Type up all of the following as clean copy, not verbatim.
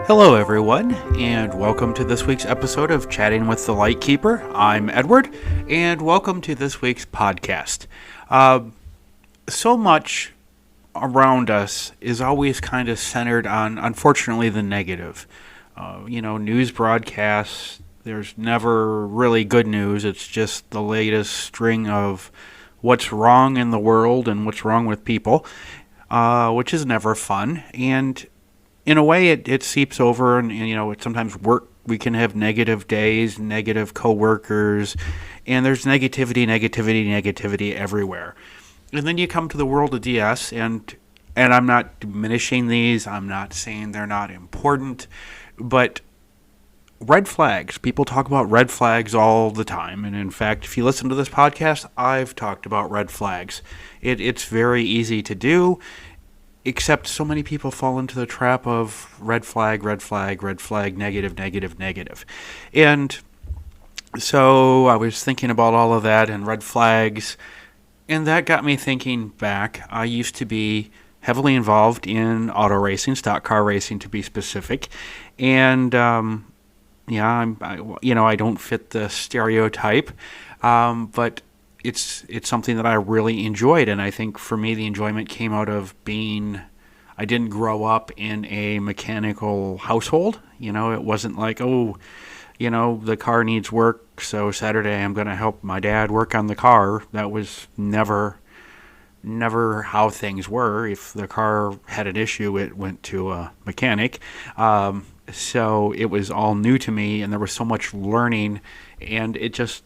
Hello, everyone, and welcome to this week's episode of Chatting with the Lightkeeper. I'm Edward, and welcome to this week's podcast. So much around us is always kind of centered on, unfortunately, the negative. News broadcasts, there's never really good news. It's just the latest string of what's wrong in the world and what's wrong with people, which is never fun. And in a way, it seeps over, and it sometimes we can have negative days, negative coworkers, and there's negativity everywhere. And then you come to the world of DS, and I'm not diminishing these. I'm not saying they're not important, but red flags. People talk about red flags all the time, and in fact, if you listen to this podcast, I've talked about red flags. It's very easy to do. Except so many people fall into the trap of red flag, negative. And so I was thinking about all of that and red flags, and that got me thinking back. I used to be heavily involved in auto racing, stock car racing to be specific, and I don't fit the stereotype, but it's something that I really enjoyed, and I think for me the enjoyment came out of I didn't grow up in a mechanical household. It wasn't like, the car needs work, so Saturday I'm going to help my dad work on the car. That was never how things were. If the car had an issue, it went to a mechanic. So it was all new to me, and there was so much learning, and it just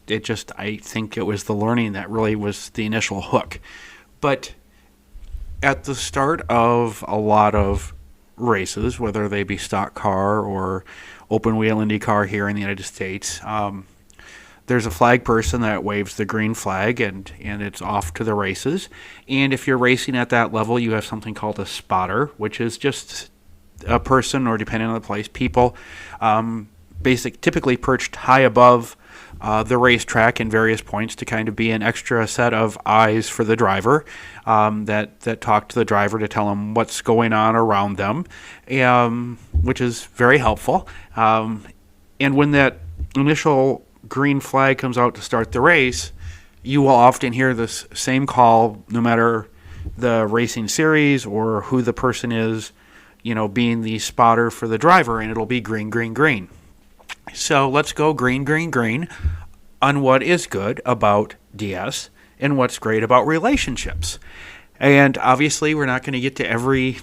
I think it was the learning that really was the initial hook. But at the start of a lot of races, whether they be stock car or open wheel IndyCar here in the United States, there's a flag person that waves the green flag, and it's off to the races. And if you're racing at that level, you have something called a spotter, which is just a person, or depending on the place, people typically perched high above the racetrack in various points to kind of be an extra set of eyes for the driver that talk to the driver to tell them what's going on around them, which is very helpful. And when that initial green flag comes out to start the race, you will often hear this same call, no matter the racing series or who the person is, being the spotter for the driver, and it'll be green, green, green. So let's go green, green, green on what is good about DS and what's great about relationships. And obviously, we're not going to get to every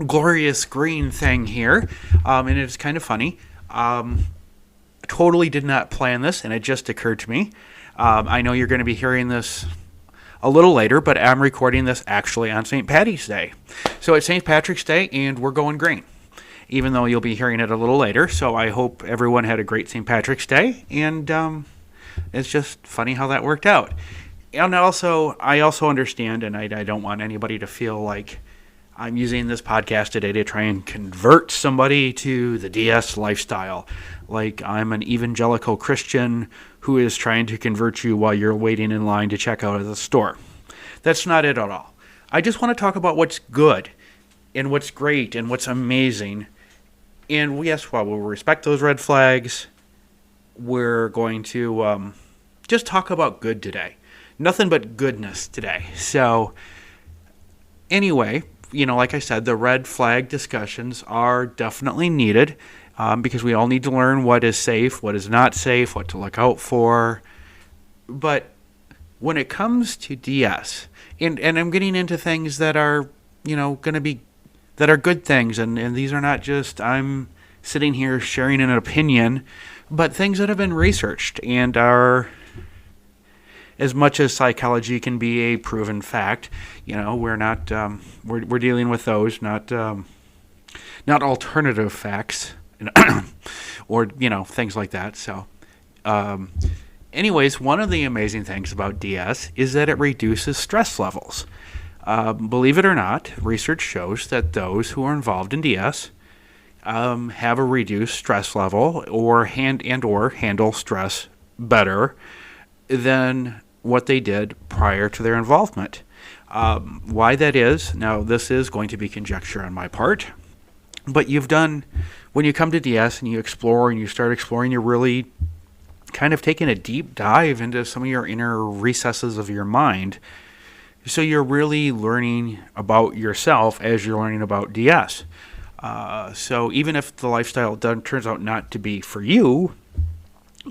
glorious green thing here, and it's kind of funny. Totally did not plan this, and it just occurred to me. I know you're going to be hearing this a little later, but I'm recording this actually on St. Paddy's Day. So it's St. Patrick's Day, and we're going green, even though you'll be hearing it a little later. So I hope everyone had a great St. Patrick's Day, and it's just funny how that worked out. And I also understand, and I don't want anybody to feel like I'm using this podcast today to try and convert somebody to the DS lifestyle, like I'm an evangelical Christian who is trying to convert you while you're waiting in line to check out of the store. That's not it at all. I just want to talk about what's good and what's great and what's amazing. And yes, while we'll respect those red flags, we're going to just talk about good today. Nothing but goodness today. So anyway, like I said, the red flag discussions are definitely needed because we all need to learn what is safe, what is not safe, what to look out for. But when it comes to DS, and I'm getting into things that are, going to be, that are good things, and these are not just I'm sitting here sharing an opinion, but things that have been researched and are, as much as psychology can be a proven fact, we're not we're dealing with those, not alternative facts, or things like that. So, anyways, one of the amazing things about DS is that it reduces stress levels. Believe it or not, research shows that those who are involved in DS have a reduced stress level or handle stress better than what they did prior to their involvement. Why that is, now this is going to be conjecture on my part, but you've done when you come to DS and you explore and you start exploring, you're really kind of taking a deep dive into some of your inner recesses of your mind. So you're really learning about yourself as you're learning about DS. So even if the lifestyle turns out not to be for you,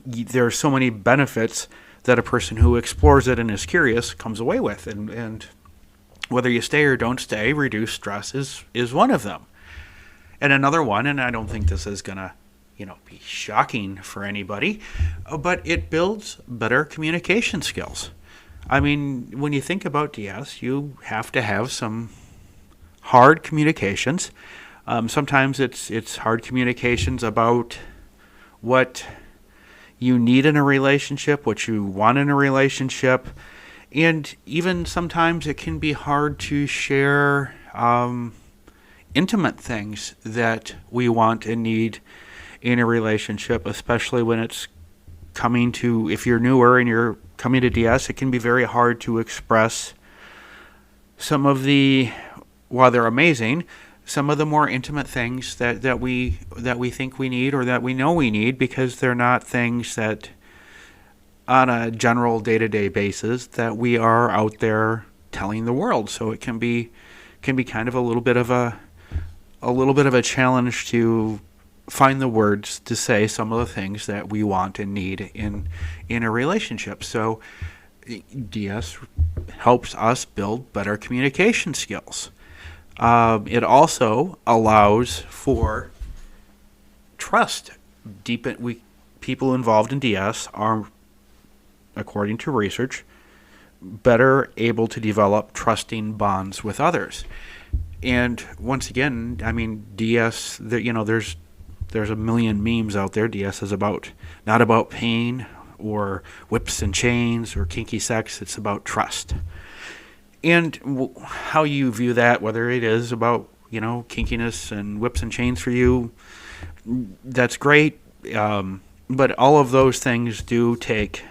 there are so many benefits that a person who explores it and is curious comes away with. And whether you stay or don't stay, reduced stress is one of them. And another one, and I don't think this is going to be shocking for anybody, but it builds better communication skills. I mean, when you think about DS, you have to have some hard communications. Sometimes it's hard communications about what you need in a relationship, what you want in a relationship, and even sometimes it can be hard to share intimate things that we want and need in a relationship, especially when it's coming to, if you're newer and you're coming to DS, it can be very hard to express some of the, while they're amazing, some of the more intimate things that we think we need or that we know we need, because they're not things that on a general day-to-day basis that we are out there telling the world. So it can be kind of a little bit of a challenge to find the words to say some of the things that we want and need in a relationship. So DS helps us build better communication skills. It also allows for trust. People involved in DS are, according to research, better able to develop trusting bonds with others. And once again, I mean, DS, there's a million memes out there. DS is not about pain or whips and chains or kinky sex. It's about trust. And how you view that, whether it is about, kinkiness and whips and chains for you, that's great. But all of those things do take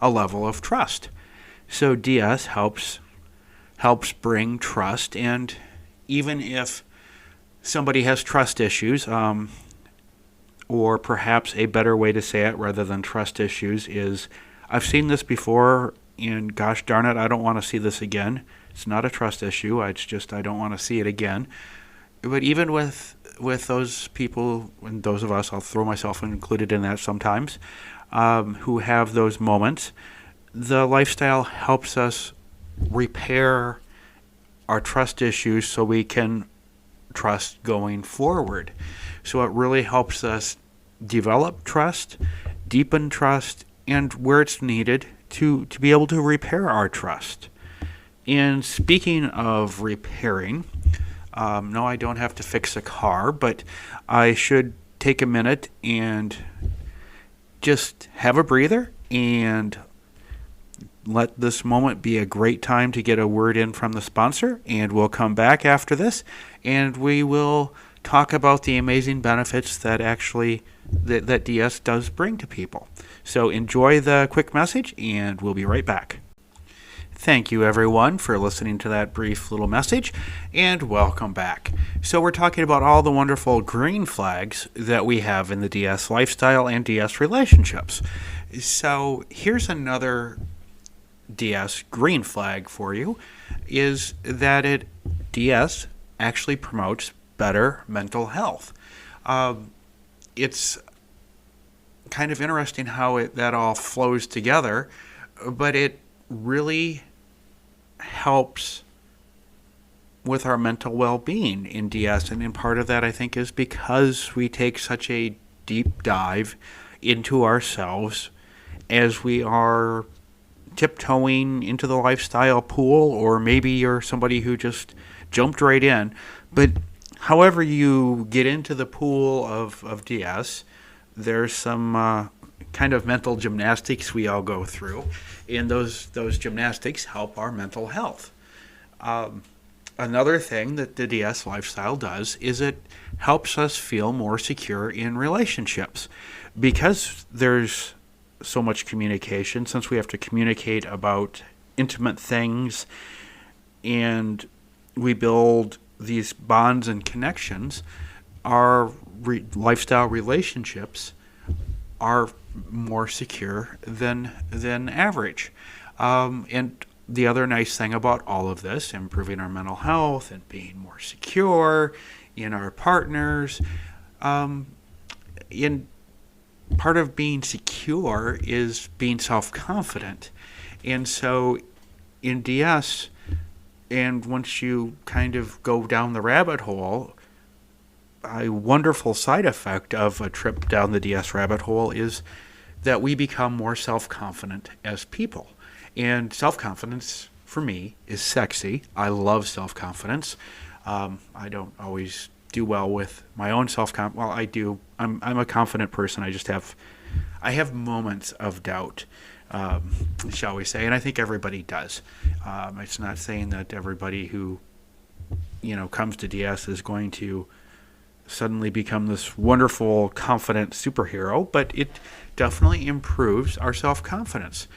a level of trust. So DS helps bring trust. And even if somebody has trust issues, or perhaps a better way to say it rather than trust issues is, I've seen this before, and gosh darn it, I don't want to see this again. It's not a trust issue. It's just I don't want to see it again. But even with those people, and those of us, I'll throw myself included in that sometimes, who have those moments, the lifestyle helps us repair our trust issues so we can trust going forward. So it really helps us develop trust, deepen trust, and where it's needed to be able to repair our trust. And speaking of repairing, no, I don't have to fix a car, but I should take a minute and just have a breather and let this moment be a great time to get a word in from the sponsor, and we'll come back after this, and we will talk about the amazing benefits that that DS does bring to people. So enjoy the quick message, and we'll be right back. Thank you, everyone, for listening to that brief little message, and welcome back. So we're talking about all the wonderful green flags that we have in the DS lifestyle and DS relationships. So here's another DS green flag for you, is that DS actually promotes better mental health. It's kind of interesting how that all flows together, but it really helps with our mental well-being in DS, and in part of that I think is because we take such a deep dive into ourselves as we are tiptoeing into the lifestyle pool, or maybe you're somebody who just jumped right in. But however you get into the pool of DS, there's some kind of mental gymnastics we all go through, and those gymnastics help our mental health. Another thing that the DS lifestyle does is it helps us feel more secure in relationships, because there's so much communication, since we have to communicate about intimate things and we build these bonds and connections. Our lifestyle relationships are more secure than average. And the other nice thing about all of this, improving our mental health and being more secure in our partners, in part of being secure is being self-confident. And so in DS, and once you kind of go down the rabbit hole, a wonderful side effect of a trip down the DS rabbit hole is that we become more self-confident as people. And self-confidence, for me, is sexy. I love self-confidence. I don't always do well with my own self-confidence. Well, I do. I'm a confident person. I have moments of doubt, shall we say, and I think everybody does. It's not saying that everybody who, comes to DS is going to suddenly become this wonderful, confident superhero, but it definitely improves our self-confidence.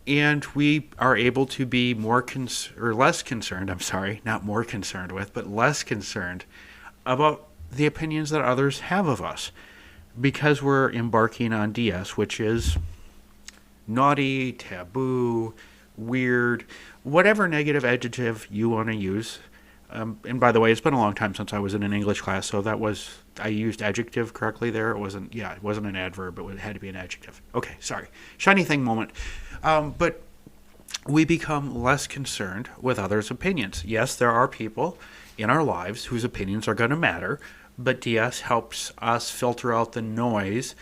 And we are able to be less concerned, not more concerned with, but less concerned about the opinions that others have of us. Because we're embarking on DS, which is naughty, taboo, weird, whatever negative adjective you want to use. And by the way, it's been a long time since I was in an English class, so I used adjective correctly there. It wasn't an adverb, it had to be an adjective. Okay, sorry. Shiny thing moment. But we become less concerned with others' opinions. Yes, there are people in our lives whose opinions are going to matter, but DS helps us filter out the noise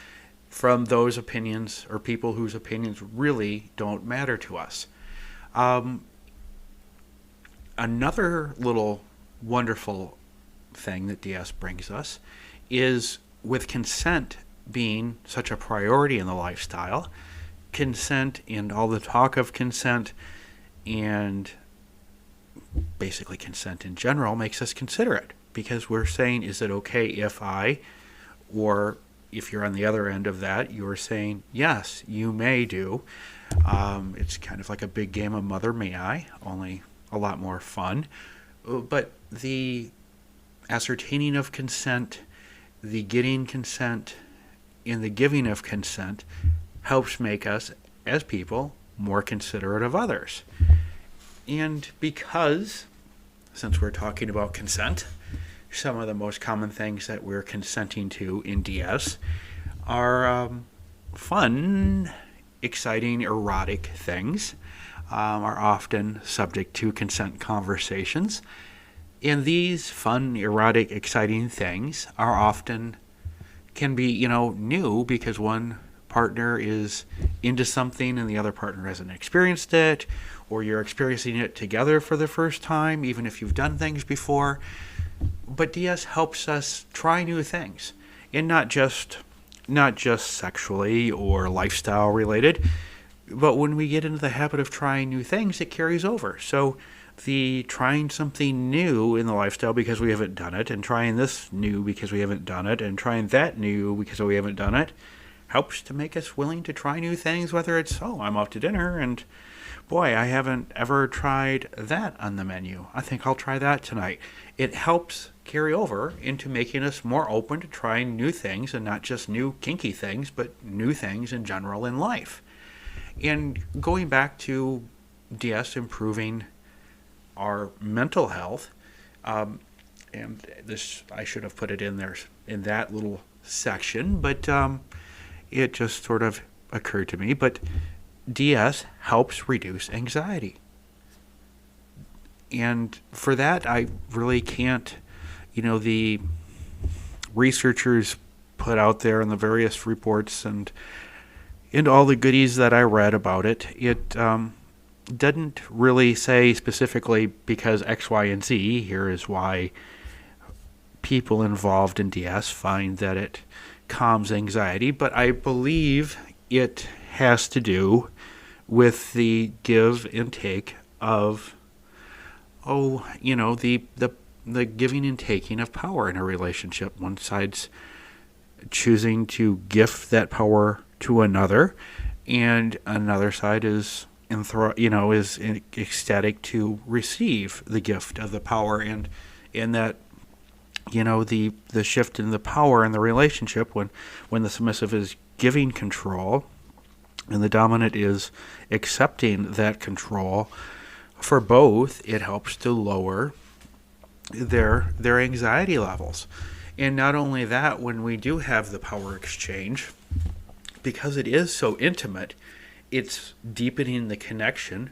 from those opinions or people whose opinions really don't matter to us. Another little wonderful thing that DS brings us is, with consent being such a priority in the lifestyle, consent and all the talk of consent and basically consent in general makes us consider it, because we're saying, is it okay if or if you're on the other end of that, you're saying, yes, you may do. It's kind of like a big game of Mother May I, only a lot more fun. But the ascertaining of consent, the getting consent, and the giving of consent helps make us, as people, more considerate of others. And because, since we're talking about consent, some of the most common things that we're consenting to in DS are fun, exciting, erotic things, are often subject to consent conversations. And these fun, erotic, exciting things are often can be, new, because one partner is into something and the other partner hasn't experienced it, or you're experiencing it together for the first time, even if you've done things before. But DS helps us try new things, and not just sexually or lifestyle related, but when we get into the habit of trying new things, it carries over. So the trying something new in the lifestyle because we haven't done it, and trying this new because we haven't done it, and trying that new because we haven't done it, helps to make us willing to try new things, whether it's, I'm out to dinner and boy, I haven't ever tried that on the menu. I think I'll try that tonight. It helps carry over into making us more open to trying new things, and not just new kinky things, but new things in general in life. And going back to DS improving our mental health, and this, I should have put it in there in that little section, but it just sort of occurred to me. But DS helps reduce anxiety. And for that, I really can't, the researchers put out there in the various reports and all the goodies that I read about it, it didn't really say specifically because X, Y, and Z, here is why people involved in DS find that it calms anxiety, but I believe it has to do with the give and take of, the giving and taking of power in a relationship. One side's choosing to gift that power to another, and another side is ecstatic to receive the gift of the power, and that the shift in the power in the relationship when the submissive is giving control and the dominant is accepting that control. For both, it helps to lower their anxiety levels. And not only that, when we do have the power exchange, because it is so intimate, it's deepening the connection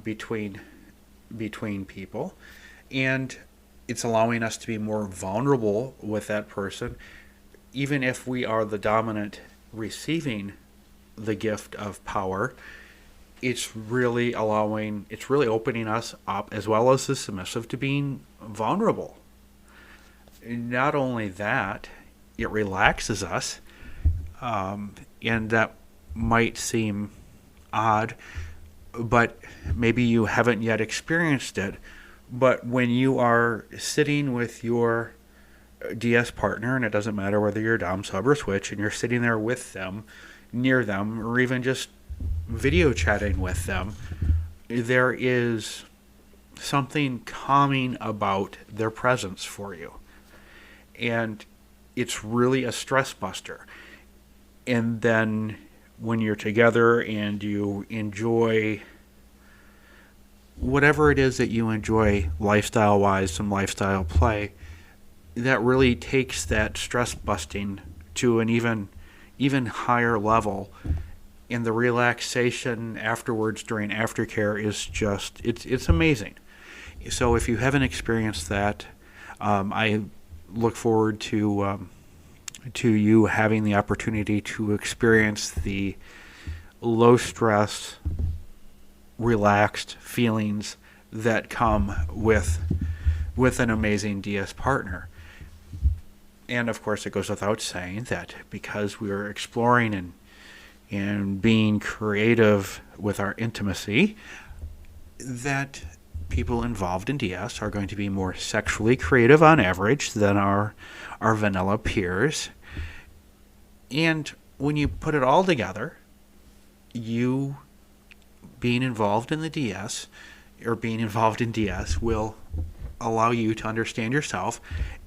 between people, and it's allowing us to be more vulnerable with that person, even if we are the dominant receiving the gift of power. It's really opening us up, as well as the submissive, to being vulnerable. Not only that, it relaxes us, and that might seem odd, but maybe you haven't yet experienced it. But when you are sitting with your DS partner, and it doesn't matter whether you're dom, sub, or switch, and you're sitting there with them, near them, or even just video chatting with them, there is something calming about their presence for you. And it's really a stress buster. And then when you're together and you enjoy whatever it is that you enjoy lifestyle-wise, some lifestyle play, that really takes that stress busting to an even higher level. And the relaxation afterwards during aftercare is just, it's amazing. So if you haven't experienced that, I look forward to you having the opportunity to experience the low stress, relaxed feelings that come with an amazing DS partner. And of course, it goes without saying that because we are exploring and being creative with our intimacy, that people involved in DS are going to be more sexually creative on average than our vanilla peers. And when you put it all together, you being involved in the DS or being involved in DS will allow you to understand yourself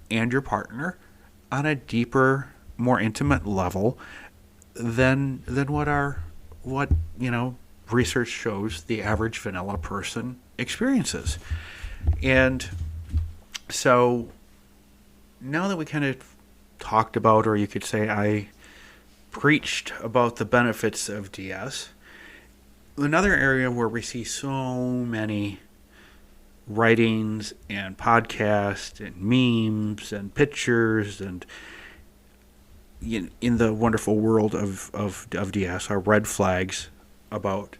and your partner on a deeper, more intimate level than what research shows the average vanilla person experiences. And so now that we kind of talked about, or you could say I preached about the benefits of DS, another area where we see so many writings and podcasts and memes and pictures and in the wonderful world of DS are red flags about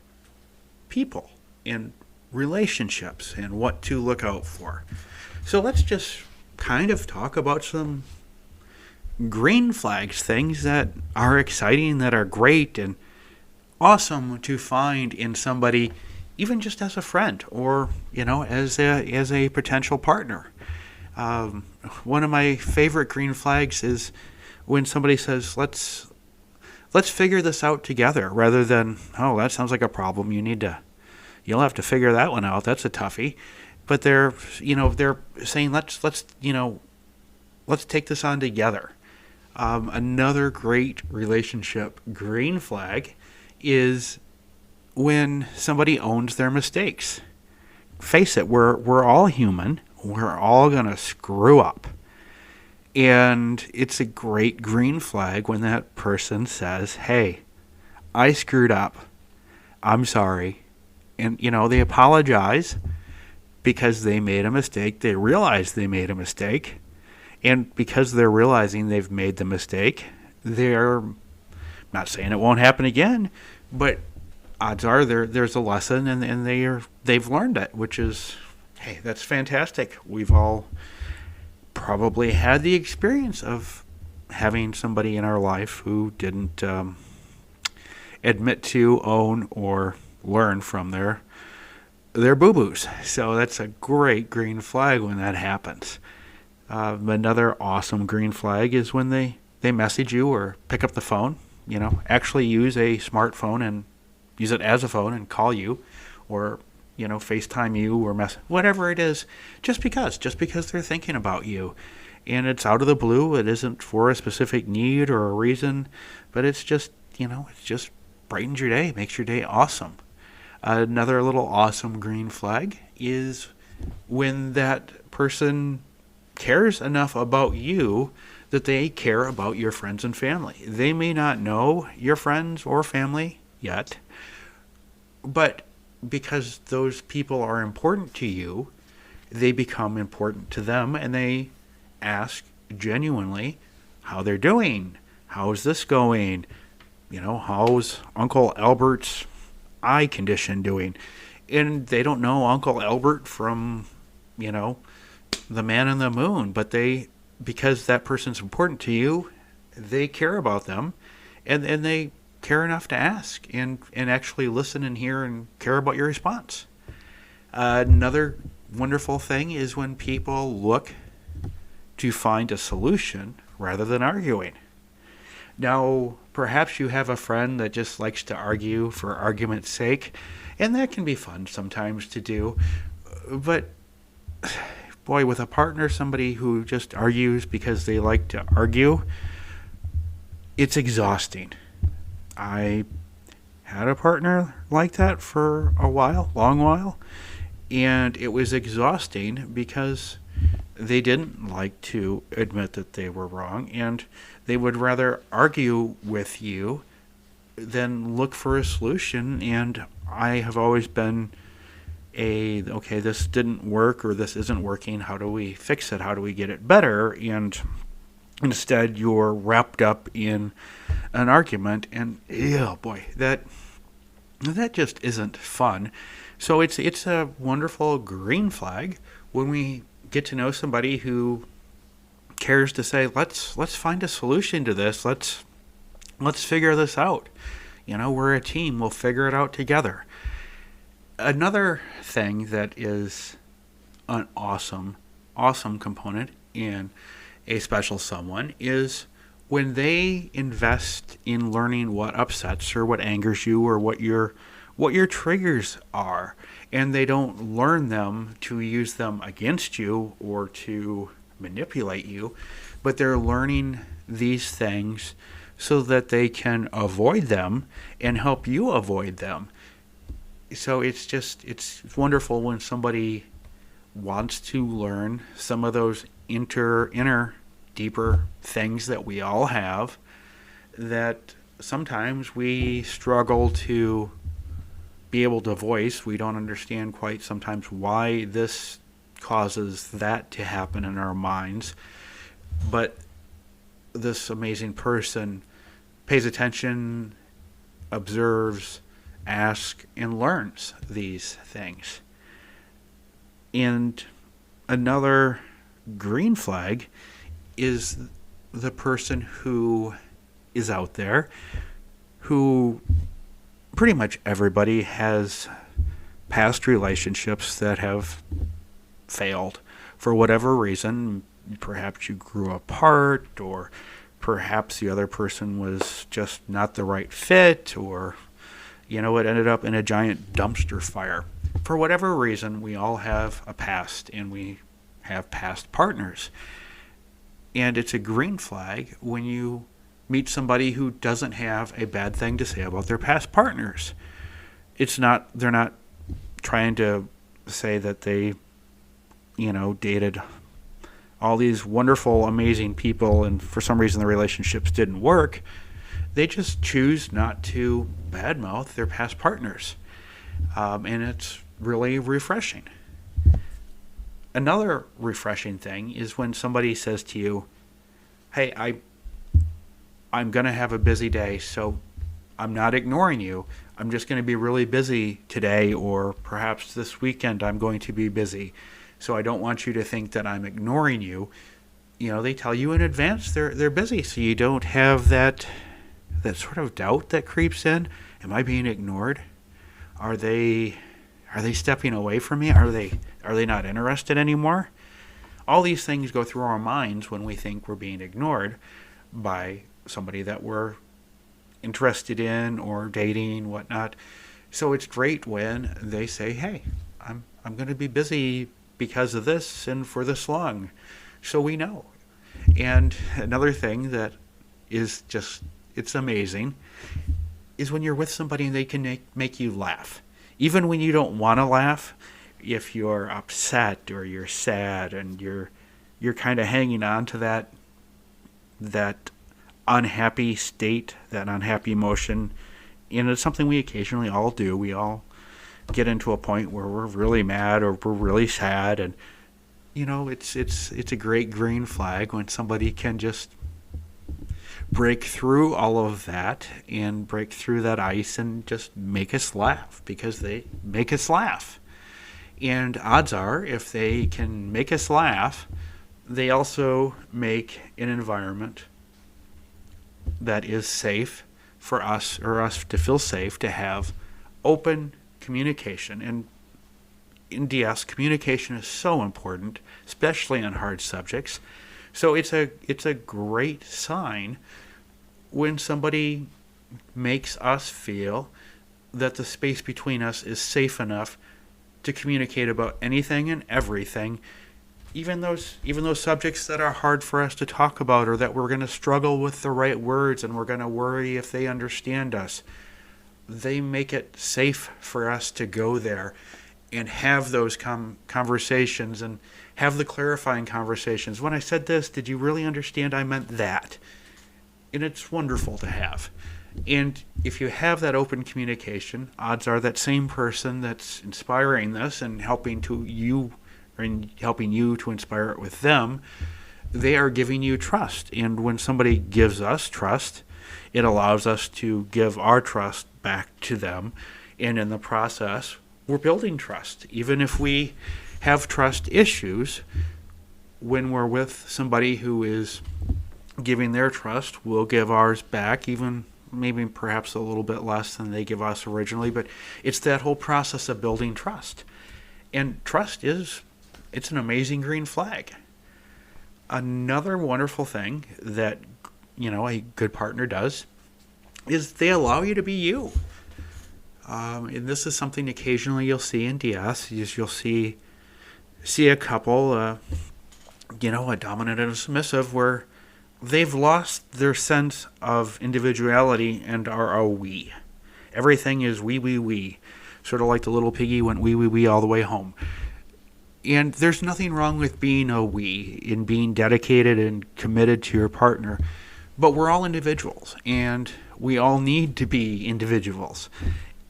people and relationships and what to look out for. So let's just kind of talk about some green flags, things that are exciting, that are great and awesome to find in somebody, even just as a friend or as a potential partner. One of my favorite green flags is when somebody says, let's figure this out together, rather than, oh, that sounds like a problem, you'll have to figure that one out, that's a toughie. But they're saying let's take this on together. Another great relationship green flag is when somebody owns their mistakes. Face it, we're all human, we're all gonna screw up. And it's a great green flag when that person says, hey, I screwed up. I'm sorry. And, they apologize because they made a mistake. They realize they made a mistake. And because they're realizing they've made the mistake, they're not saying it won't happen again, but odds are there's a lesson and they've learned it, which is, hey, that's fantastic. We've all probably had the experience of having somebody in our life who didn't admit to, own, or learn from their boo-boos. So that's a great green flag when that happens. Another awesome green flag is when they message you or pick up the phone, actually use a smartphone and use it as a phone and call you, or FaceTime you or whatever it is, just because they're thinking about you. And it's out of the blue. It isn't for a specific need or a reason, but it's just brightens your day, makes your day awesome. Another little awesome green flag is when that person cares enough about you that they care about your friends and family. They may not know your friends or family yet, but because those people are important to you, they become important to them and they ask genuinely how they're doing. How's this going? How's Uncle Albert's eye condition doing? And they don't know Uncle Albert from, the man in the moon, but because that person's important to you, they care about them, and they care enough to ask and actually listen and hear and care about your response. Another wonderful thing is when people look to find a solution rather than arguing. Now, perhaps you have a friend that just likes to argue for argument's sake, and that can be fun sometimes to do. But, boy, with a partner, somebody who just argues because they like to argue, it's exhausting. I had a partner like that for a long while, and it was exhausting because they didn't like to admit that they were wrong, and they would rather argue with you than look for a solution. And I have always been okay, this didn't work or this isn't working. How do we fix it? How do we get it better? And instead, you're wrapped up in an argument, and boy, that just isn't fun. So it's a wonderful green flag when we get to know somebody who cares to say, let's find a solution to this. Let's figure this out. We're a team. We'll figure it out together. Another thing that is an awesome component in a special someone is when they invest in learning what upsets or what angers you or what your triggers are, and they don't learn them to use them against you or to manipulate you, but they're learning these things so that they can avoid them and help you avoid them. So it's wonderful when somebody wants to learn some of those inner deeper things that we all have that sometimes we struggle to be able to voice. We don't understand quite sometimes why this causes that to happen in our minds. But this amazing person pays attention, observes, asks, and learns these things. And another green flag is the person who is out there who pretty much everybody has past relationships that have failed for whatever reason. Perhaps you grew apart, or perhaps the other person was just not the right fit, or it ended up in a giant dumpster fire. For whatever reason, we all have a past, and we have past partners. And it's a green flag when you meet somebody who doesn't have a bad thing to say about their past partners. They're not trying to say that they, dated all these wonderful, amazing people, and for some reason the relationships didn't work. They just choose not to badmouth their past partners. And it's really refreshing. Another refreshing thing is when somebody says to you, hey, I'm going to have a busy day, so I'm not ignoring you. I'm just going to be really busy today, or perhaps this weekend I'm going to be busy. So I don't want you to think that I'm ignoring you. They tell you in advance they're busy, so you don't have that sort of doubt that creeps in. Am I being ignored? Are they stepping away from me? Are they not interested anymore? All these things go through our minds when we think we're being ignored by somebody that we're interested in or dating, whatnot. So it's great when they say, "Hey, I'm going to be busy because of this and for this long," so we know. And another thing that is just it's amazing is when you're with somebody and they can make you laugh, even when you don't want to laugh. If you're upset or you're sad and you're kind of hanging on to that unhappy state, that unhappy emotion, and it's something we occasionally all do. We all get into a point where we're really mad or we're really sad, and it's a great green flag when somebody can just break through all of that and break through that ice and just make us laugh, because they make us laugh. And odds are, if they can make us laugh, they also make an environment that is safe for us, or us to feel safe to have open communication. And in DS, communication is so important, especially on hard subjects. So it's a great sign when somebody makes us feel that the space between us is safe enough to communicate about anything and everything, even those subjects that are hard for us to talk about, or that we're going to struggle with the right words and we're going to worry if they understand us. They make it safe for us to go there and have those conversations and have the clarifying conversations. When I said this, did you really understand I meant that? And it's wonderful to have. And if you have that open communication, odds are that same person that's inspiring this and helping you to inspire it with them, they are giving you trust. And when somebody gives us trust, it allows us to give our trust back to them. And in the process, we're building trust. Even if we have trust issues, when we're with somebody who is giving their trust, we'll give ours back, even maybe perhaps a little bit less than they give us originally. But it's that whole process of building trust. And trust it's an amazing green flag. Another wonderful thing that a good partner does is they allow you to be you. And this is something occasionally you'll see in DS. You'll see a couple, a dominant and a submissive, where they've lost their sense of individuality and are a we. Everything is we. Sort of like the little piggy went we all the way home. And there's nothing wrong with being a we, in being dedicated and committed to your partner. But we're all individuals, and we all need to be individuals.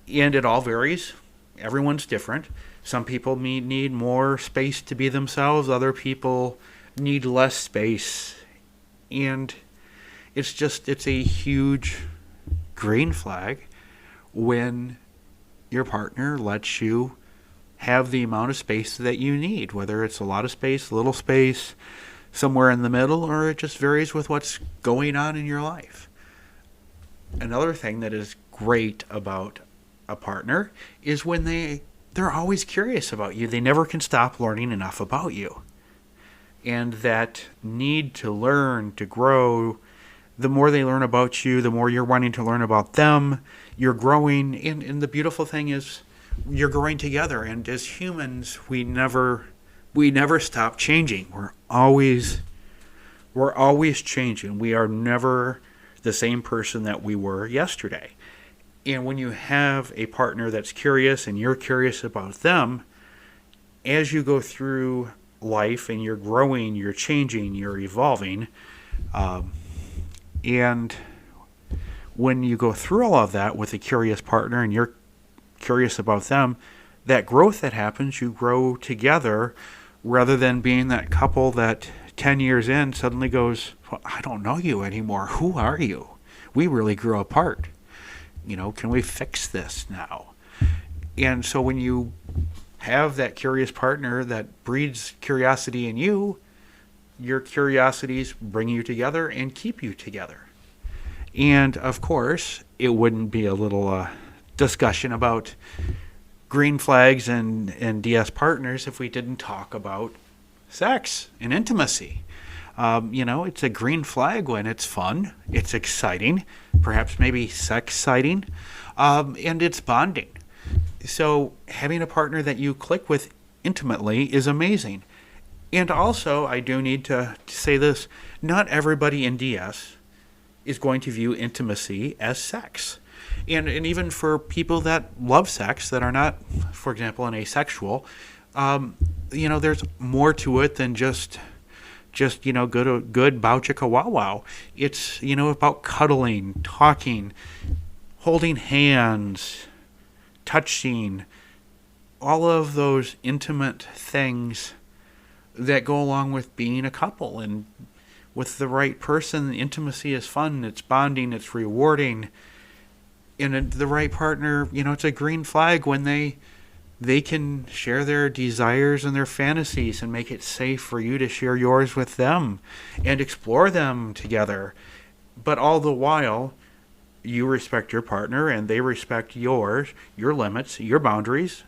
And it all varies. Everyone's different. Some people need more space to be themselves. Other people need less space. And it's a huge green flag when your partner lets you have the amount of space that you need, whether it's a lot of space, little space, somewhere in the middle, or it just varies with what's going on in your life. Another thing that is great about a partner is when they're always curious about you. They never can stop learning enough about you. And that need to learn, to grow, the more they learn about you, the more you're wanting to learn about them. You're growing, and the beautiful thing is you're growing together. And as humans, we never stop changing. We're always changing. We are never the same person that we were yesterday. And when you have a partner that's curious and you're curious about them, as you go through life and you're growing, you're changing, you're evolving, and when you go through all of that with a curious partner and you're curious about them, that growth that happens, you grow together, rather than being that couple that 10 years in suddenly goes, well, I don't know you anymore. Who are you? We really grew apart. Can we fix this now? And so when you have that curious partner that breeds curiosity in you, your curiosities bring you together and keep you together. And of course, it wouldn't be a little discussion about green flags and DS partners if we didn't talk about sex and intimacy. It's a green flag when it's fun, it's exciting, perhaps maybe sex-citing, and it's bonding. So having a partner that you click with intimately is amazing. And also, I do need to say this, not everybody in DS is going to view intimacy as sex. And even for people that love sex, that are not, for example, an asexual, there's more to it than just good bow chicka wow wow. It's about cuddling, talking, holding hands, touching, all of those intimate things that go along with being a couple. And with the right person, intimacy is fun, it's bonding, it's rewarding. And the right partner, it's a green flag when they can share their desires and their fantasies and make it safe for you to share yours with them and explore them together. But all the while, you respect your partner and they respect yours, your limits, your boundaries.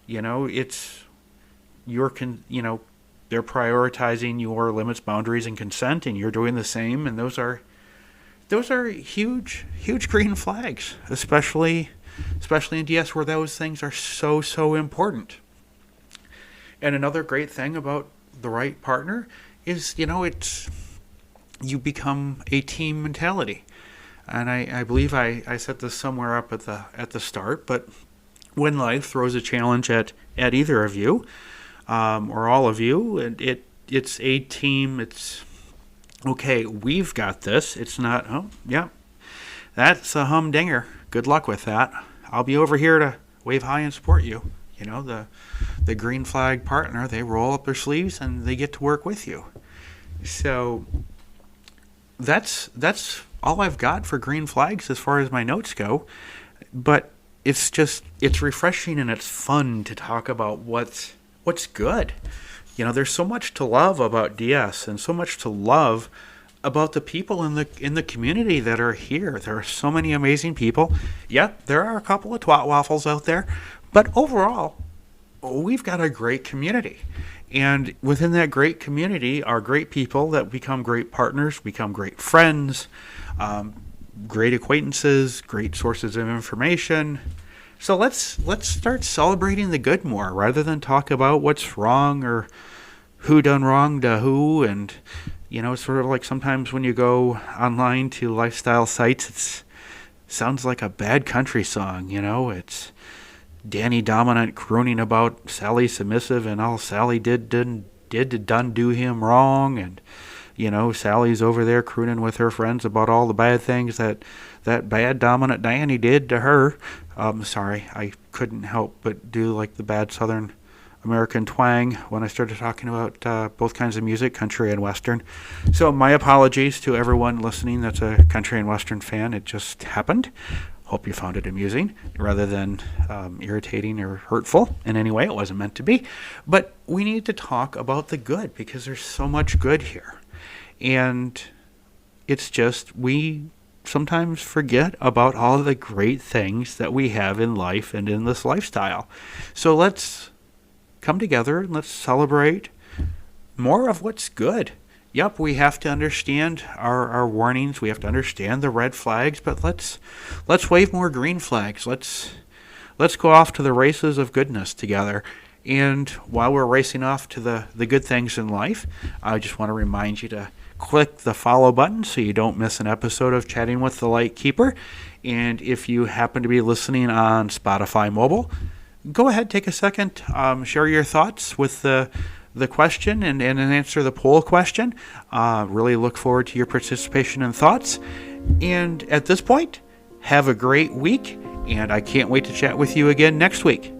It's they're prioritizing your limits, boundaries, and consent, and you're doing the same. And those are huge, huge green flags, especially in DS, where those things are so important. And another great thing about the right partner is, you become a team mentality. And I believe I set this somewhere up at the start, but when life throws a challenge at either of you, or all of you, it's a team. It's okay, we've got this. It's not, oh, yeah, that's a humdinger. Good luck with that. I'll be over here to wave high and support you. The green flag partner, they roll up their sleeves and they get to work with you. So that's all I've got for green flags as far as my notes go. But it's refreshing and it's fun to talk about what's good. There's so much to love about DS and so much to love about the people in the community that are here. There are so many amazing people. Yeah, there are a couple of twat waffles out there, but overall, we've got a great community. And within that great community are great people that become great partners, become great friends, great acquaintances, great sources of information. So let's start celebrating the good more rather than talk about what's wrong or who done wrong to who. And it's sort of like sometimes when you go online to lifestyle sites, it sounds like a bad country song. It's Danny Dominant crooning about Sally Submissive and all Sally did to do him wrong. And Sally's over there crooning with her friends about all the bad things that bad dominant Danny did to her. Sorry, I couldn't help but do like the bad Southern American twang when I started talking about both kinds of music, country and Western. So my apologies to everyone listening that's a country and Western fan. It just happened. Hope you found it amusing rather than irritating or hurtful in any way. It wasn't meant to be. But we need to talk about the good because there's so much good here. And it's just we sometimes forget about all of the great things that we have in life and in this lifestyle. So let's come together and let's celebrate more of what's good. Yep, we have to understand our warnings. We have to understand the red flags, but let's wave more green flags. Let's go off to the races of goodness together. And while we're racing off to the good things in life, I just want to remind you to click the follow button so you don't miss an episode of Chatting with the Lightkeeper. And if you happen to be listening on Spotify mobile, go ahead, take a second, share your thoughts with the question and answer the poll question. Really look forward to your participation and thoughts. And at this point, have a great week, and I can't wait to chat with you again next week.